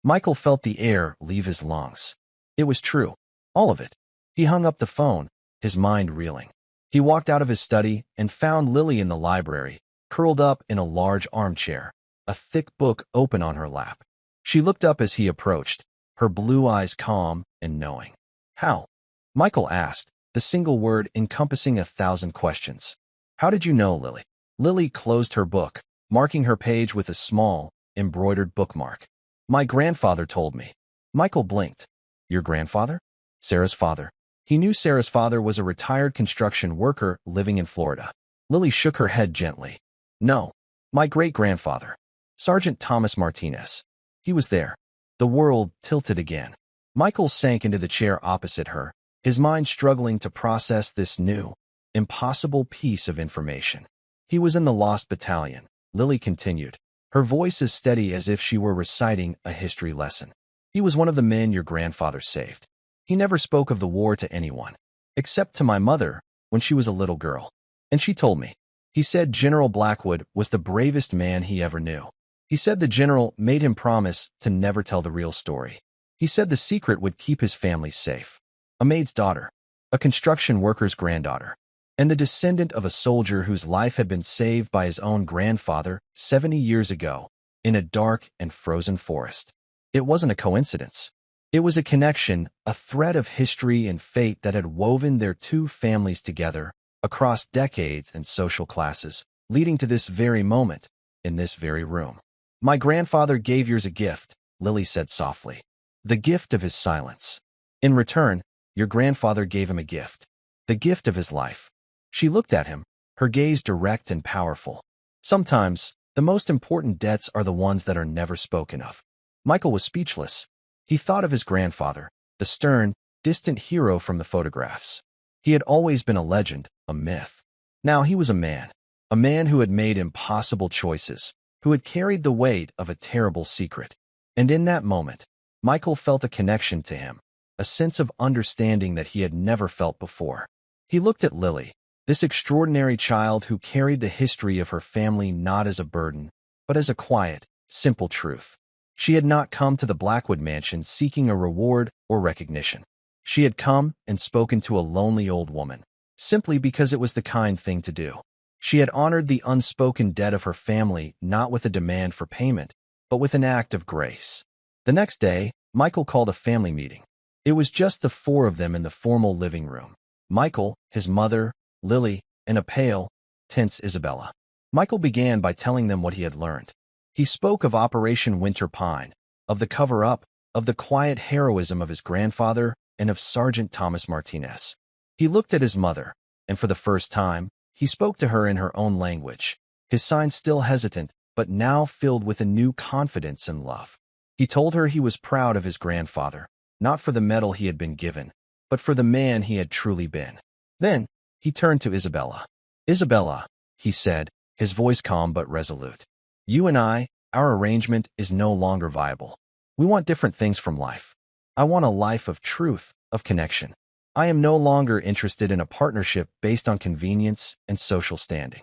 A: Michael felt the air leave his lungs. It was true. All of it. He hung up the phone, his mind reeling. He walked out of his study and found Lily in the library, curled up in a large armchair, a thick book open on her lap. She looked up as he approached, her blue eyes calm and knowing. How? Michael asked, the single word encompassing 1,000 questions. How did you know, Lily? Lily closed her book, marking her page with a small, embroidered bookmark. My grandfather told me. Michael blinked. Your grandfather? Sarah's father. He knew Sarah's father was a retired construction worker living in Florida. Lily shook her head gently. No, my great-grandfather. Sergeant Thomas Martinez. He was there. The world tilted again. Michael sank into the chair opposite her, his mind struggling to process this new, impossible piece of information. He was in the Lost Battalion, Lily continued, her voice as steady as if she were reciting a history lesson. He was one of the men your grandfather saved. He never spoke of the war to anyone, except to my mother when she was a little girl. And she told me. He said General Blackwood was the bravest man he ever knew. He said the general made him promise to never tell the real story. He said the secret would keep his family safe. A maid's daughter, a construction worker's granddaughter, and the descendant of a soldier whose life had been saved by his own grandfather 70 years ago in a dark and frozen forest. It wasn't a coincidence. It was a connection, a thread of history and fate that had woven their two families together across decades and social classes, leading to this very moment, in this very room. My grandfather gave yours a gift, Lily said softly. The gift of his silence. In return, your grandfather gave him a gift. the gift of his life. She looked at him, her gaze direct and powerful. Sometimes, the most important debts are the ones that are never spoken of. Michael was speechless. He thought of his grandfather, the stern, distant hero from the photographs. He had always been a legend, a myth. Now he was a man who had made impossible choices, who had carried the weight of a terrible secret. And in that moment, Michael felt a connection to him, a sense of understanding that he had never felt before. He looked at Lily, this extraordinary child who carried the history of her family not as a burden, but as a quiet, simple truth. She had not come to the Blackwood mansion seeking a reward or recognition. She had come and spoken to a lonely old woman, simply because it was the kind thing to do. She had honored the unspoken debt of her family not with a demand for payment, but with an act of grace. The next day, Michael called a family meeting. It was just the four of them in the formal living room. Michael, his mother, Lily, and a pale, tense Isabella. Michael began by telling them what he had learned. He spoke of Operation Winter Pine, of the cover-up, of the quiet heroism of his grandfather, and of Sergeant Thomas Martinez. He looked at his mother, and for the first time, he spoke to her in her own language, his signs still hesitant, but now filled with a new confidence and love. He told her he was proud of his grandfather, not for the medal he had been given, but for the man he had truly been. Then, he turned to Isabella. "Isabella," he said, his voice calm but resolute. "You and I, our arrangement is no longer viable. We want different things from life. I want a life of truth, of connection. I am no longer interested in a partnership based on convenience and social standing."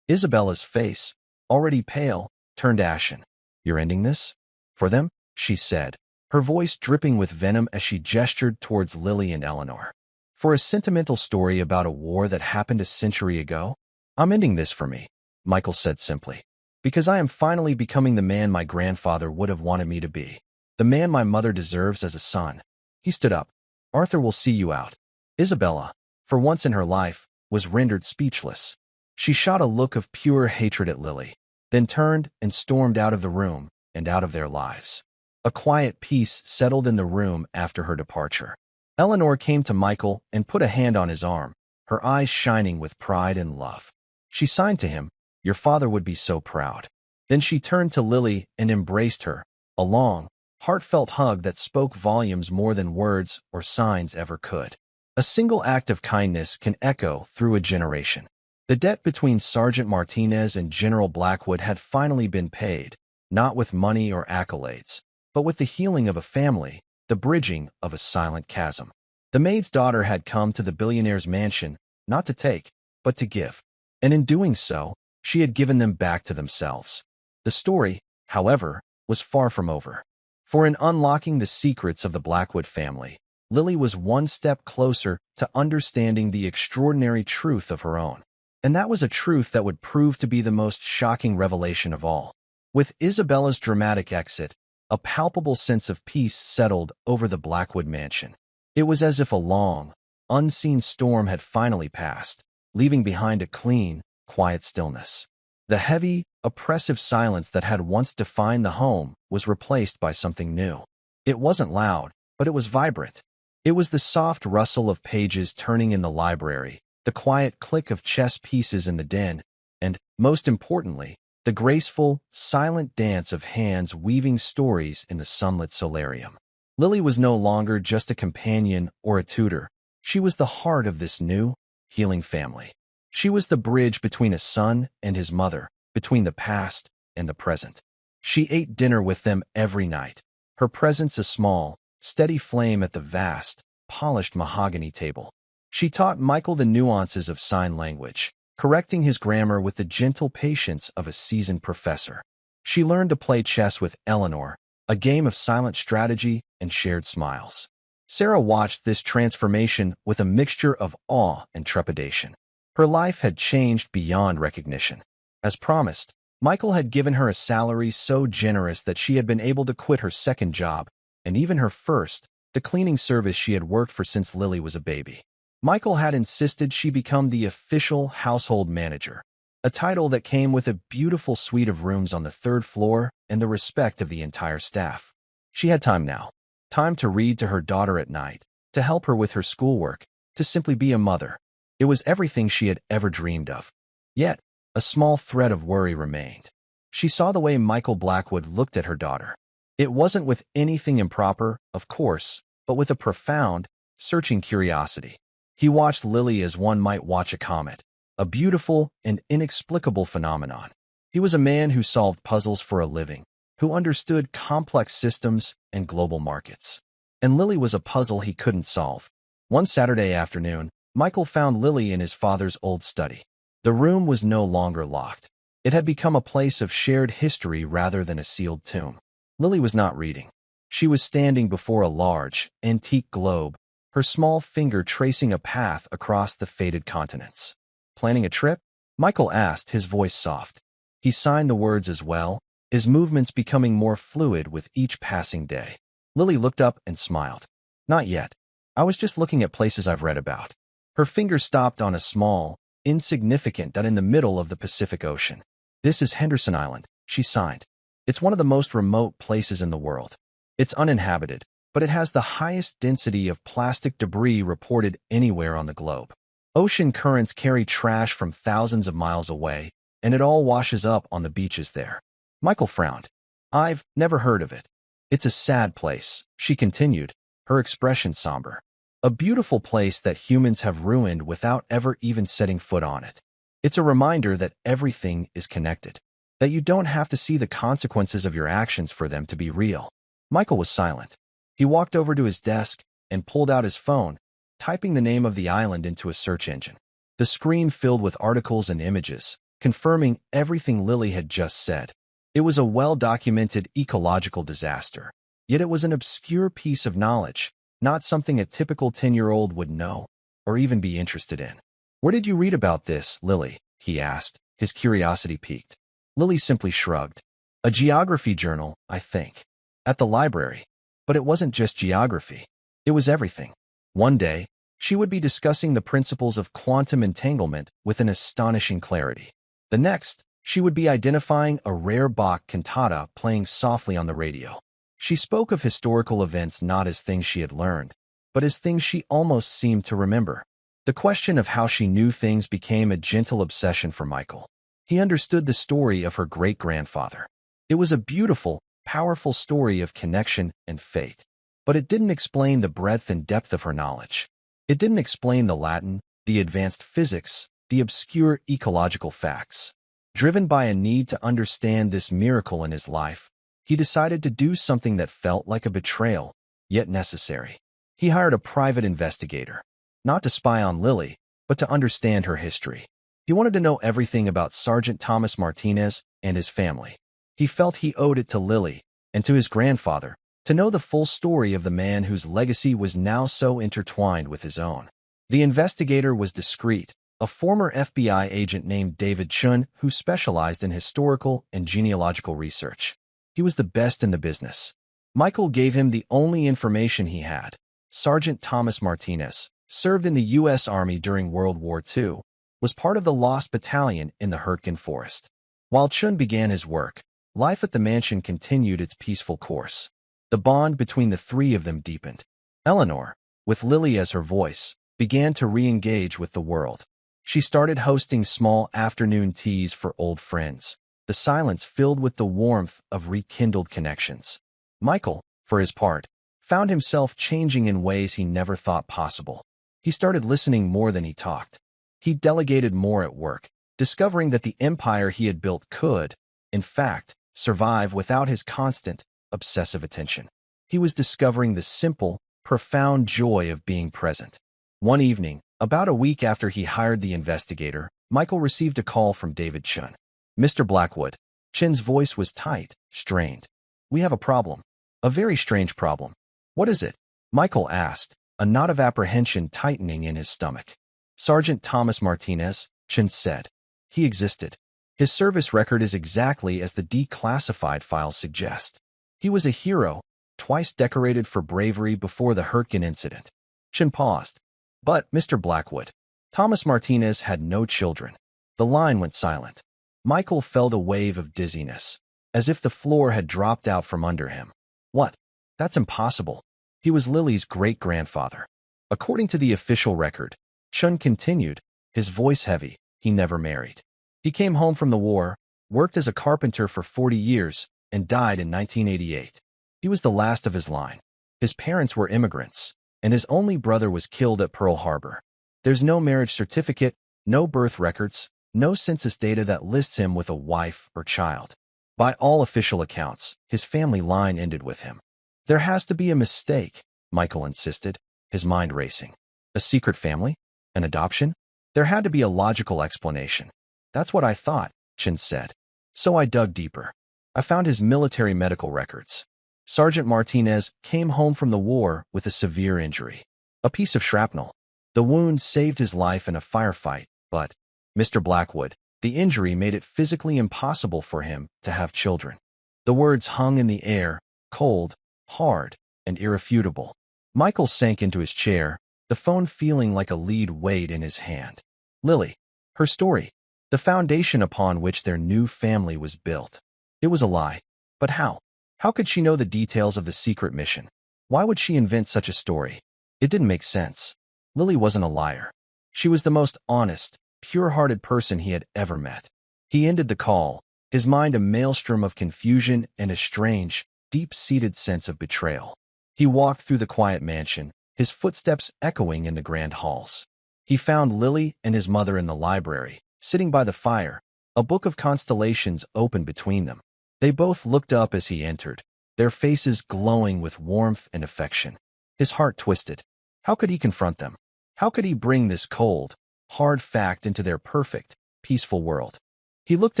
A: Isabella's face, already pale, turned ashen. "You're ending this? For them?" she said, her voice dripping with venom as she gestured towards Lily and Eleanor. "For a sentimental story about a war that happened a century ago? I'm ending this for me," Michael said simply. "Because I am finally becoming the man my grandfather would have wanted me to be. The man my mother deserves as a son." He stood up. "Arthur will see you out." Isabella, for once in her life, was rendered speechless. She shot a look of pure hatred at Lily, then turned and stormed out of the room and out of their lives. A quiet peace settled in the room after her departure. Eleanor came to Michael and put a hand on his arm, her eyes shining with pride and love. She signed to him, "Your father would be so proud." Then she turned to Lily and embraced her, a long, heartfelt hug that spoke volumes more than words or signs ever could. A single act of kindness can echo through a generation. The debt between Sergeant Martinez and General Blackwood had finally been paid, not with money or accolades, but with the healing of a family, the bridging of a silent chasm. The maid's daughter had come to the billionaire's mansion, not to take, but to give. And in doing so, she had given them back to themselves. The story, however, was far from over. For in unlocking the secrets of the Blackwood family, Lily was one step closer to understanding the extraordinary truth of her own. And that was a truth that would prove to be the most shocking revelation of all. With Isabella's dramatic exit, a palpable sense of peace settled over the Blackwood mansion. It was as if a long, unseen storm had finally passed, leaving behind a clean, quiet stillness. The heavy, oppressive silence that had once defined the home was replaced by something new. It wasn't loud, but it was vibrant. It was the soft rustle of pages turning in the library, the quiet click of chess pieces in the den, and, most importantly, the graceful, silent dance of hands weaving stories in the sunlit solarium. Lily was no longer just a companion or a tutor. She was the heart of this new, healing family. She was the bridge between a son and his mother, between the past and the present. She ate dinner with them every night, her presence a small, steady flame at the vast, polished mahogany table. She taught Michael the nuances of sign language, correcting his grammar with the gentle patience of a seasoned professor. She learned to play chess with Eleanor, a game of silent strategy and shared smiles. Sarah watched this transformation with a mixture of awe and trepidation. Her life had changed beyond recognition. As promised, Michael had given her a salary so generous that she had been able to quit her second job, and even her first, the cleaning service she had worked for since Lily was a baby. Michael had insisted she become the official household manager, a title that came with a beautiful suite of rooms on the third floor and the respect of the entire staff. She had time now. Time to read to her daughter at night, to help her with her schoolwork, to simply be a mother. It was everything she had ever dreamed of. Yet, a small thread of worry remained. She saw the way Michael Blackwood looked at her daughter. It wasn't with anything improper, of course, but with a profound, searching curiosity. He watched Lily as one might watch a comet, a beautiful and inexplicable phenomenon. He was a man who solved puzzles for a living, who understood complex systems and global markets. And Lily was a puzzle he couldn't solve. One Saturday afternoon, Michael found Lily in his father's old study. The room was no longer locked. It had become a place of shared history rather than a sealed tomb. Lily was not reading. She was standing before a large, antique globe, her small finger tracing a path across the faded continents. "Planning a trip?" Michael asked, his voice soft. He signed the words as well, his movements becoming more fluid with each passing day. Lily looked up and smiled. "Not yet. I was just looking at places I've read about." Her finger stopped on a small, insignificant dot in the middle of the Pacific Ocean. "This is Henderson Island," she signed. "It's one of the most remote places in the world. It's uninhabited, but it has the highest density of plastic debris reported anywhere on the globe. Ocean currents carry trash from thousands of miles away, and it all washes up on the beaches there." Michael frowned. "I've never heard of it." "It's a sad place," she continued, her expression somber. "A beautiful place that humans have ruined without ever even setting foot on it. It's a reminder that everything is connected, that you don't have to see the consequences of your actions for them to be real." Michael was silent. He walked over to his desk and pulled out his phone, typing the name of the island into a search engine. The screen filled with articles and images, confirming everything Lily had just said. It was a well-documented ecological disaster, yet it was an obscure piece of knowledge, not something a typical 10-year-old would know or even be interested in. "Where did you read about this, Lily?" he asked, his curiosity piqued. Lily simply shrugged. "A geography journal, I think. At the library." But it wasn't just geography. It was everything. One day, she would be discussing the principles of quantum entanglement with an astonishing clarity. The next, she would be identifying a rare Bach cantata playing softly on the radio. She spoke of historical events not as things she had learned, but as things she almost seemed to remember. The question of how she knew things became a gentle obsession for Michael. He understood the story of her great-grandfather. It was a beautiful, powerful story of connection and fate. But it didn't explain the breadth and depth of her knowledge. It didn't explain the Latin, the advanced physics, the obscure ecological facts. Driven by a need to understand this miracle in his life, he decided to do something that felt like a betrayal, yet necessary. He hired a private investigator, not to spy on Lily, but to understand her history. He wanted to know everything about Sergeant Thomas Martinez and his family. He felt he owed it to Lily, and to his grandfather, to know the full story of the man whose legacy was now so intertwined with his own. The investigator was discreet, a former FBI agent named David Chun who specialized in historical and genealogical research. He was the best in the business. Michael gave him the only information he had. Sergeant Thomas Martinez served in the U.S. Army during World War II, was part of the Lost Battalion in the Hurtgen Forest. While Chun began his work, life at the mansion continued its peaceful course. The bond between the three of them deepened. Eleanor, with Lily as her voice, began to re-engage with the world. She started hosting small afternoon teas for old friends, the silence filled with the warmth of rekindled connections. Michael, for his part, found himself changing in ways he never thought possible. He started listening more than he talked. He delegated more at work, discovering that the empire he had built could, in fact, survive without his constant, obsessive attention. He was discovering the simple, profound joy of being present. One evening, about a week after he hired the investigator, Michael received a call from David Chun. "Mr. Blackwood." Chin's voice was tight, strained. "We have a problem. A very strange problem." "What is it?" Michael asked, a knot of apprehension tightening in his stomach. "Sergeant Thomas Martinez," Chin said. "He existed. His service record is exactly as the declassified files suggest. He was a hero, twice decorated for bravery before the Hurtgen incident." Chin paused. "But, Mr. Blackwood, Thomas Martinez had no children." The line went silent. Michael felt a wave of dizziness, as if the floor had dropped out from under him. "What? That's impossible. He was Lily's great-grandfather." According to the official record, Chun continued, his voice heavy. He never married. He came home from the war, worked as a carpenter for 40 years, and died in 1988. He was the last of his line. His parents were immigrants, and his only brother was killed at Pearl Harbor. There's no marriage certificate, no birth records, no census data that lists him with a wife or child. By all official accounts, his family line ended with him. There has to be a mistake, Michael insisted, his mind racing. A secret family? An adoption? There had to be a logical explanation. That's what I thought, Chin said. So I dug deeper. I found his military medical records. Sergeant Martinez came home from the war with a severe injury. A piece of shrapnel. The wound saved his life in a firefight, but, Mr. Blackwood, the injury made it physically impossible for him to have children. The words hung in the air, cold, hard, and irrefutable. Michael sank into his chair, the phone feeling like a lead weight in his hand. Lily. Her story. The foundation upon which their new family was built. It was a lie. But how? How could she know the details of the secret mission? Why would she invent such a story? It didn't make sense. Lily wasn't a liar. She was the most honest, pure-hearted person he had ever met. He ended the call, his mind a maelstrom of confusion and a strange, deep-seated sense of betrayal. He walked through the quiet mansion, his footsteps echoing in the grand halls. He found Lily and his mother in the library, sitting by the fire, a book of constellations open between them. They both looked up as he entered, their faces glowing with warmth and affection. His heart twisted. How could he confront them? How could he bring this cold, hard fact into their perfect, peaceful world? He looked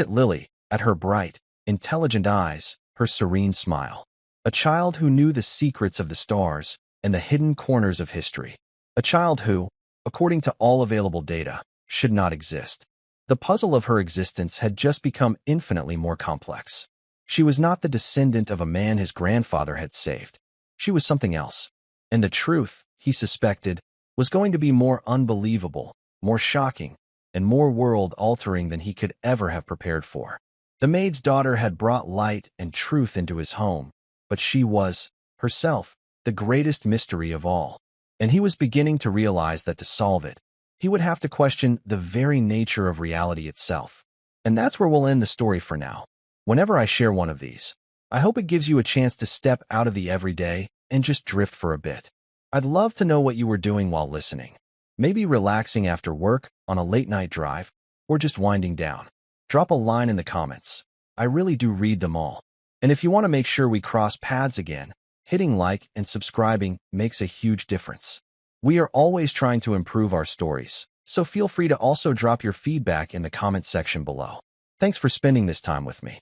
A: at Lily, at her bright, intelligent eyes, her serene smile. A child who knew the secrets of the stars and the hidden corners of history. A child who, according to all available data, should not exist. The puzzle of her existence had just become infinitely more complex. She was not the descendant of a man his grandfather had saved. She was something else. And the truth, he suspected, was going to be more unbelievable, more shocking, and more world-altering than he could ever have prepared for. The maid's daughter had brought light and truth into his home, but she was, herself, the greatest mystery of all. And he was beginning to realize that to solve it, he would have to question the very nature of reality itself. And that's where we'll end the story for now. Whenever I share one of these, I hope it gives you a chance to step out of the everyday and just drift for a bit. I'd love to know what you were doing while listening. Maybe relaxing after work, on a late-night drive, or just winding down. Drop a line in the comments. I really do read them all. And if you want to make sure we cross paths again, hitting like and subscribing makes a huge difference. We are always trying to improve our stories, so feel free to also drop your feedback in the comment section below. Thanks for spending this time with me.